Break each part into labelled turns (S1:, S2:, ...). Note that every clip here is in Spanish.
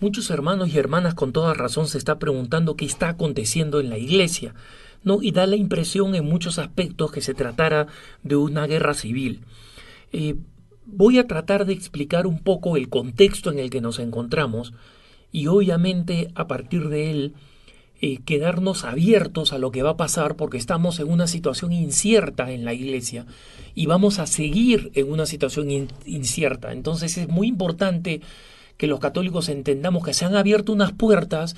S1: muchos hermanos y hermanas con toda razón se están preguntando qué está aconteciendo en la iglesia, ¿no? Y da la impresión en muchos aspectos que se tratara de una guerra civil. Eh, Voy a tratar de explicar un poco el contexto en el que nos encontramos y obviamente a partir de él quedarnos abiertos a lo que va a pasar porque estamos en una situación incierta en la iglesia y vamos a seguir en una situación incierta. Entonces es muy importante que los católicos entendamos que se han abierto unas puertas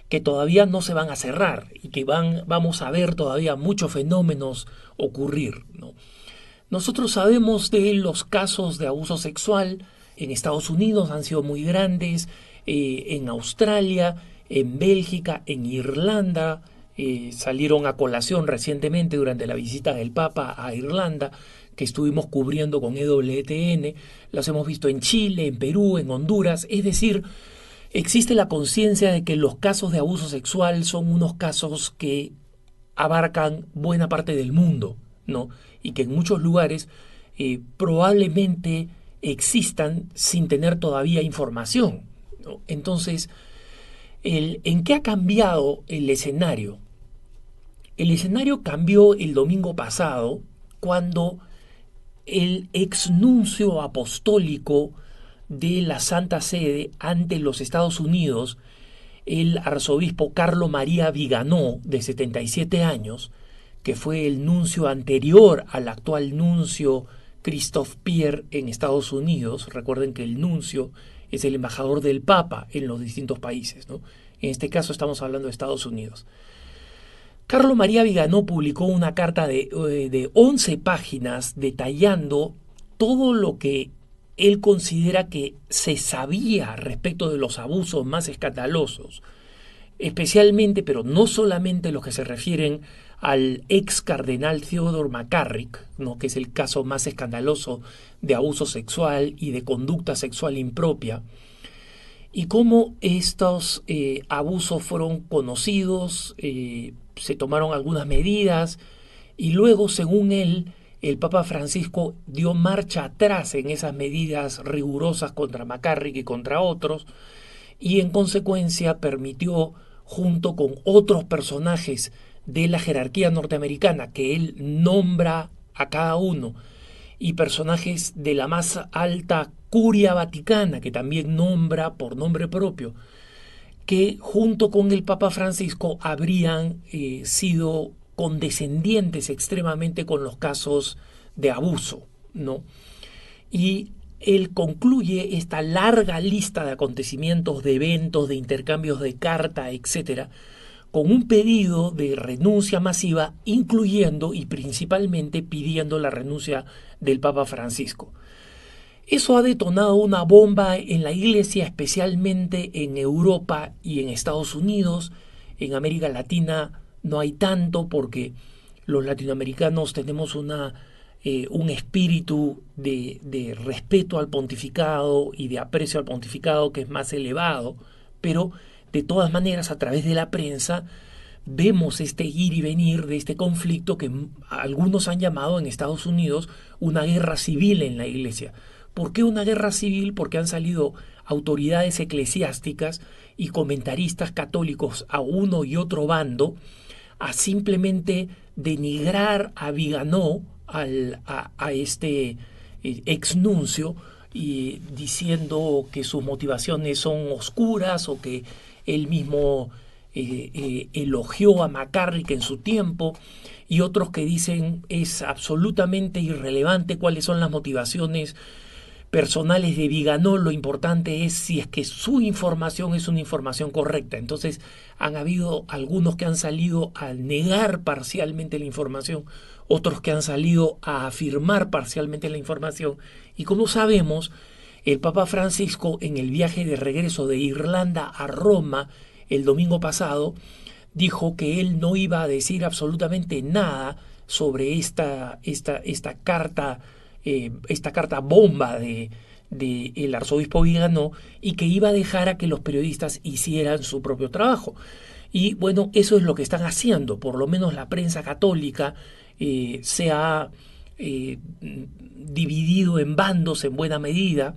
S1: que todavía no se van a cerrar y que vamos a ver todavía muchos fenómenos ocurrir, ¿no? Nosotros sabemos de los casos de abuso sexual en Estados Unidos, han sido muy grandes, en Australia, en Bélgica, en Irlanda, salieron a colación recientemente durante la visita del Papa a Irlanda, que estuvimos cubriendo con EWTN, las hemos visto en Chile, en Perú, en Honduras, es decir, existe la conciencia de que los casos de abuso sexual son unos casos que abarcan buena parte del mundo, ¿no? Y que en muchos lugares probablemente existan sin tener todavía información, ¿no? Entonces, ¿en qué ha cambiado el escenario? El escenario cambió el domingo pasado cuando el exnuncio apostólico de la Santa Sede ante los Estados Unidos, el arzobispo Carlo María Viganò, de 77 años, que fue el nuncio anterior al actual nuncio Christophe Pierre en Estados Unidos. Recuerden que el nuncio es el embajador del Papa en los distintos países, ¿no? En este caso estamos hablando de Estados Unidos. Carlo María Viganò publicó una carta de 11 páginas detallando todo lo que él considera que se sabía respecto de los abusos más escandalosos, especialmente, pero no solamente los que se refieren al ex cardenal Theodore McCarrick, ¿no? Que es el caso más escandaloso de abuso sexual y de conducta sexual impropia, y cómo estos abusos fueron conocidos, se tomaron algunas medidas y luego, según él, el Papa Francisco dio marcha atrás en esas medidas rigurosas contra McCarrick y contra otros, y en consecuencia permitió, junto con otros personajes de la jerarquía norteamericana que él nombra a cada uno, y personajes de la más alta curia vaticana que también nombra por nombre propio, que junto con el Papa Francisco habrían sido condescendientes extremadamente con los casos de abuso, ¿no? Y él concluye esta larga lista de acontecimientos, de eventos, de intercambios de carta, etcétera, con un pedido de renuncia masiva, incluyendo y principalmente pidiendo la renuncia del Papa Francisco. Eso ha detonado una bomba en la iglesia, especialmente en Europa y en Estados Unidos. En América Latina no hay tanto porque los latinoamericanos tenemos un espíritu de respeto al pontificado y de aprecio al pontificado que es más elevado, pero de todas maneras a través de la prensa vemos este ir y venir de este conflicto que algunos han llamado en Estados Unidos una guerra civil en la iglesia. ¿Por qué una guerra civil? Porque han salido autoridades eclesiásticas y comentaristas católicos a uno y otro bando a simplemente denigrar a Viganò, a este exnuncio, y diciendo que sus motivaciones son oscuras o que él mismo elogió a McCarrick en su tiempo, y otros que dicen es absolutamente irrelevante cuáles son las motivaciones personales de Viganò, lo importante es si es que su información es una información correcta. Entonces han habido algunos que han salido a negar parcialmente la información, otros que han salido a afirmar parcialmente la información, y como sabemos, el Papa Francisco en el viaje de regreso de Irlanda a Roma el domingo pasado dijo que él no iba a decir absolutamente nada sobre esta carta, esta carta bomba de el arzobispo Viganò, y que iba a dejar a que los periodistas hicieran su propio trabajo. Y bueno, eso es lo que están haciendo, por lo menos la prensa católica se ha dividido en bandos en buena medida.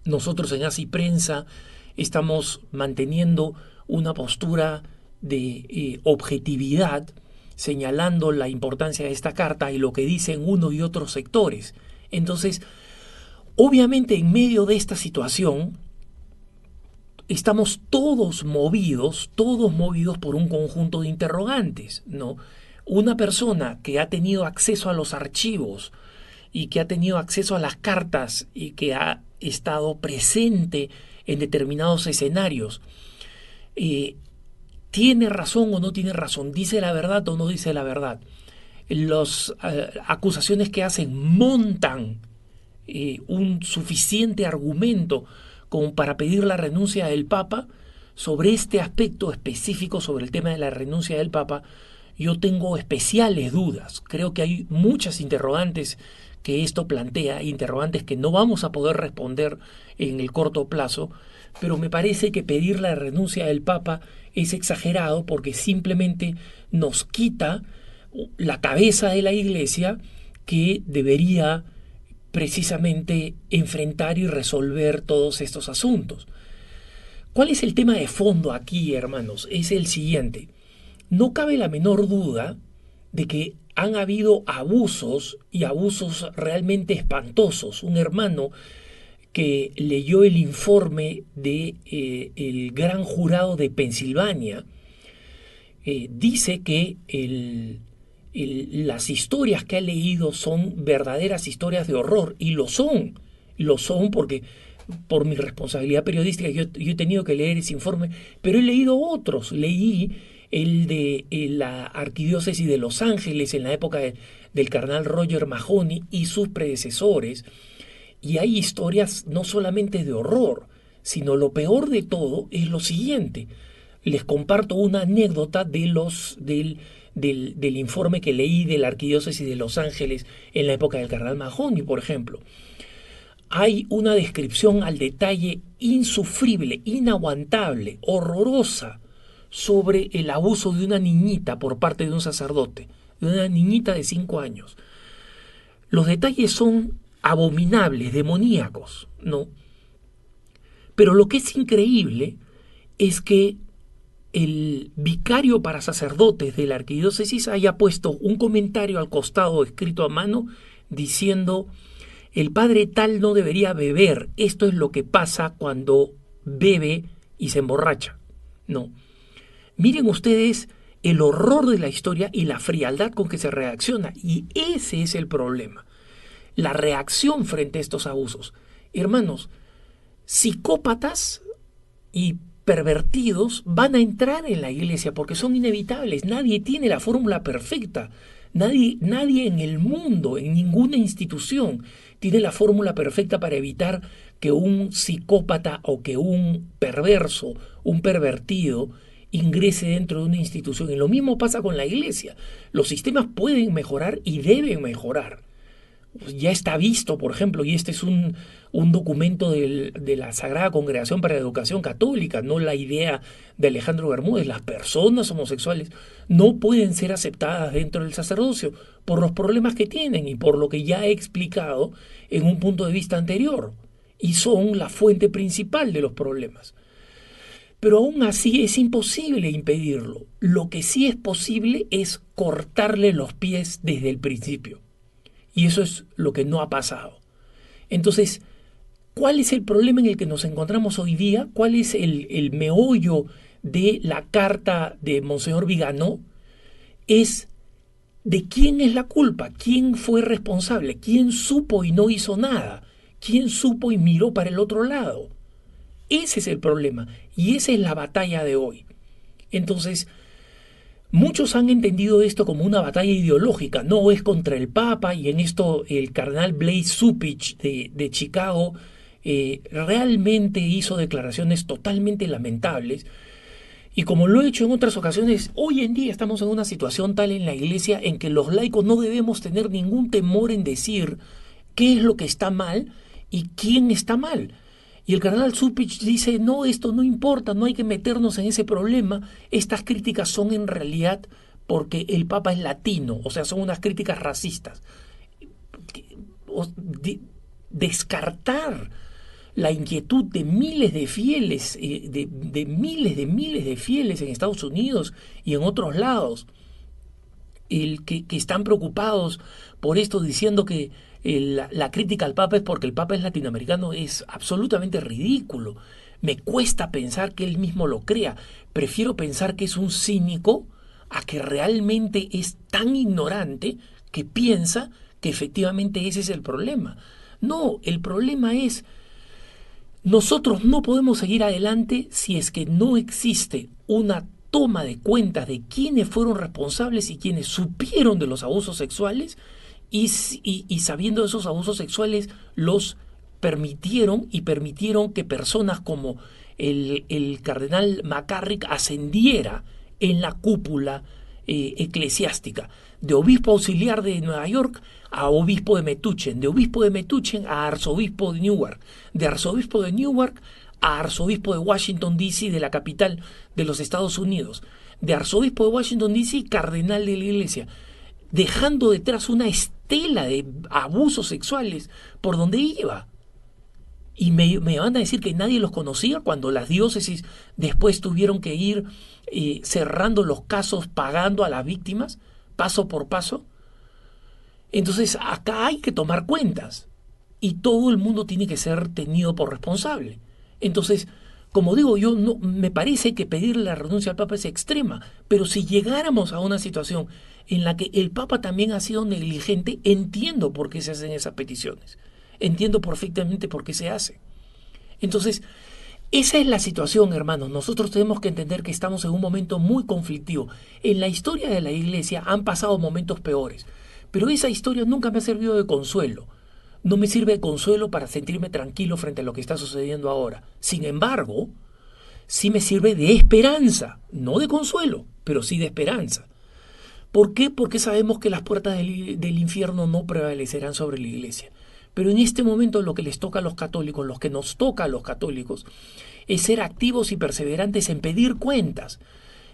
S1: Nosotros en Así Prensa estamos manteniendo una postura de objetividad, señalando la importancia de esta carta y lo que dicen uno y otros sectores. Entonces, obviamente en medio de esta situación, estamos todos movidos por un conjunto de interrogantes, ¿no? Una persona que ha tenido acceso a los archivos y que ha tenido acceso a las cartas y que ha estado presente en determinados escenarios, ¿tiene razón o no tiene razón? ¿Dice la verdad o no dice la verdad? Las acusaciones que hacen montan un suficiente argumento como para pedir la renuncia del Papa. Sobre este aspecto específico, sobre el tema de la renuncia del Papa, yo tengo especiales dudas. Creo que hay muchas interrogantes que esto plantea, interrogantes que no vamos a poder responder en el corto plazo, pero me parece que pedir la renuncia del Papa es exagerado porque simplemente nos quita la cabeza de la Iglesia, que debería precisamente enfrentar y resolver todos estos asuntos. ¿Cuál es el tema de fondo aquí, hermanos? Es el siguiente. No cabe la menor duda de que han habido abusos, y abusos realmente espantosos. Un hermano que leyó el informe de el gran jurado de Pensilvania dice que las historias que ha leído son verdaderas historias de horror, y lo son porque por mi responsabilidad periodística yo he tenido que leer ese informe, pero he leído otros. Leí el de la Arquidiócesis de Los Ángeles en la época del cardenal Roger Mahony y sus predecesores, y hay historias no solamente de horror, sino lo peor de todo es lo siguiente. Les comparto una anécdota del informe que leí de la Arquidiócesis de Los Ángeles en la época del cardenal Mahony, por ejemplo. Hay una descripción al detalle insufrible, inaguantable, horrorosa, sobre el abuso de una niñita por parte de un sacerdote, de una niñita de 5 años. Los detalles son abominables, demoníacos, ¿no? Pero lo que es increíble es que el vicario para sacerdotes de la arquidiócesis haya puesto un comentario al costado escrito a mano diciendo: el padre tal no debería beber, esto es lo que pasa cuando bebe y se emborracha. No. Miren ustedes el horror de la historia y la frialdad con que se reacciona, y ese es el problema. La reacción frente a estos abusos. Hermanos, psicópatas y pervertidos van a entrar en la iglesia porque son inevitables. Nadie tiene la fórmula perfecta. Nadie en el mundo, en ninguna institución, tiene la fórmula perfecta para evitar que un psicópata o que un perverso, un pervertido, ingrese dentro de una institución. Y lo mismo pasa con la iglesia. Los sistemas pueden mejorar y deben mejorar. Ya está visto, por ejemplo, y este es un documento de la Sagrada Congregación para la Educación Católica, no la idea de Alejandro Bermúdez. Las personas homosexuales no pueden ser aceptadas dentro del sacerdocio por los problemas que tienen y por lo que ya he explicado en un punto de vista anterior, y son la fuente principal de los problemas. Pero aún así es imposible impedirlo. Lo que sí es posible es cortarle los pies desde el principio. Y eso es lo que no ha pasado. Entonces, ¿cuál es el problema en el que nos encontramos hoy día? ¿Cuál es el meollo de la carta de Monseñor Viganó? Es de quién es la culpa, quién fue responsable, quién supo y no hizo nada, quién supo y miró para el otro lado. Ese es el problema y esa es la batalla de hoy. Entonces, muchos han entendido esto como una batalla ideológica. No, es contra el Papa, y en esto el cardenal Blase Cupich de Chicago realmente hizo declaraciones totalmente lamentables. Y como lo he hecho en otras ocasiones, hoy en día estamos en una situación tal en la iglesia en que los laicos no debemos tener ningún temor en decir qué es lo que está mal y quién está mal. Y el cardenal Cupich dice: no, esto no importa, no hay que meternos en ese problema. Estas críticas son en realidad porque el Papa es latino, o sea, son unas críticas racistas. Descartar la inquietud de miles de fieles, de miles de fieles en Estados Unidos y en otros lados, que están preocupados por esto, diciendo que la crítica al Papa es porque el Papa es latinoamericano, es absolutamente ridículo. Me cuesta pensar que él mismo lo crea. Prefiero pensar que es un cínico a que realmente es tan ignorante que piensa que efectivamente ese es el problema. No, el problema es: nosotros no podemos seguir adelante si es que no existe una toma de cuentas de quiénes fueron responsables y quiénes supieron de los abusos sexuales y sabiendo de esos abusos sexuales los permitieron que personas como el cardenal McCarrick ascendiera en la cúpula eclesiástica, de obispo auxiliar de Nueva York a obispo de Metuchen, de obispo de Metuchen a arzobispo de Newark, de arzobispo de Newark a arzobispo de Washington, D.C., de la capital de los Estados Unidos, de arzobispo de Washington, D.C., cardenal de la iglesia, dejando detrás una estela de abusos sexuales por donde iba. Y me van a decir que nadie los conocía, cuando las diócesis después tuvieron que ir cerrando los casos, pagando a las víctimas, paso por paso. Entonces acá hay que tomar cuentas y todo el mundo tiene que ser tenido por responsable. Entonces, como digo, yo no me parece que pedirle la renuncia al Papa es extrema, pero si llegáramos a una situación en la que el Papa también ha sido negligente, entiendo por qué se hacen esas peticiones. Entiendo perfectamente por qué se hace. Entonces, esa es la situación, hermanos. Nosotros tenemos que entender que estamos en un momento muy conflictivo. En la historia de la Iglesia han pasado momentos peores, pero esa historia nunca me ha servido de consuelo. No me sirve de consuelo para sentirme tranquilo frente a lo que está sucediendo ahora. Sin embargo, sí me sirve de esperanza, no de consuelo, pero sí de esperanza. ¿Por qué? Porque sabemos que las puertas del infierno no prevalecerán sobre la Iglesia. Pero en este momento lo que les toca a los católicos, lo que nos toca a los católicos, es ser activos y perseverantes en pedir cuentas.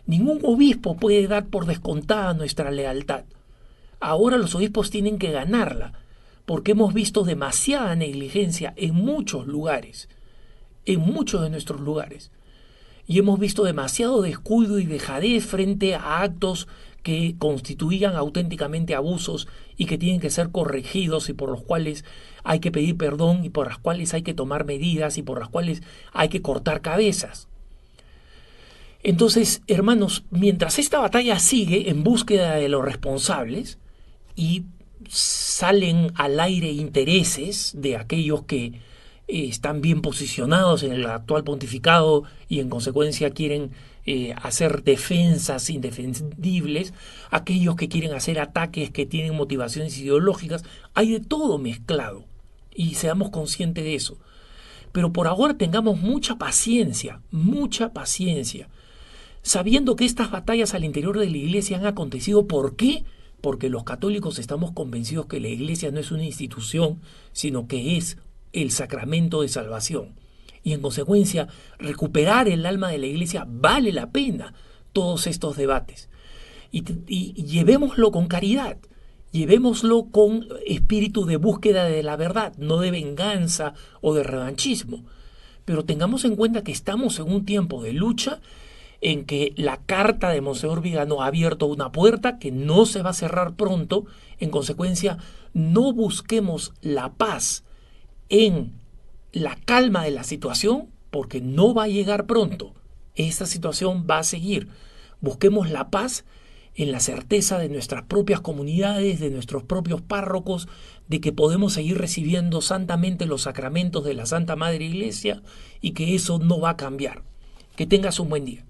S1: Ningún obispo puede dar por descontada nuestra lealtad. Ahora los obispos tienen que ganarla, porque hemos visto demasiada negligencia en muchos lugares, en muchos de nuestros lugares. Y hemos visto demasiado descuido y dejadez frente a actos que constituían auténticamente abusos y que tienen que ser corregidos y por los cuales hay que pedir perdón y por las cuales hay que tomar medidas y por las cuales hay que cortar cabezas. Entonces, hermanos, mientras esta batalla sigue en búsqueda de los responsables y salen al aire intereses de aquellos que están bien posicionados en el actual pontificado y en consecuencia quieren hacer defensas indefendibles, aquellos que quieren hacer ataques que tienen motivaciones ideológicas, hay de todo mezclado y seamos conscientes de eso. Pero por ahora tengamos mucha paciencia, sabiendo que estas batallas al interior de la Iglesia han acontecido. ¿Por qué? Porque los católicos estamos convencidos que la Iglesia no es una institución, sino que es el sacramento de salvación. Y en consecuencia, recuperar el alma de la Iglesia vale la pena todos estos debates. Y llevémoslo con caridad, llevémoslo con espíritu de búsqueda de la verdad, no de venganza o de revanchismo. Pero tengamos en cuenta que estamos en un tiempo de lucha en que la carta de Monseñor Vigano ha abierto una puerta que no se va a cerrar pronto. En consecuencia, no busquemos la paz en la calma de la situación, porque no va a llegar pronto. Esta situación va a seguir. Busquemos la paz en la certeza de nuestras propias comunidades, de nuestros propios párrocos, de que podemos seguir recibiendo santamente los sacramentos de la Santa Madre Iglesia y que eso no va a cambiar. Que tengas un buen día.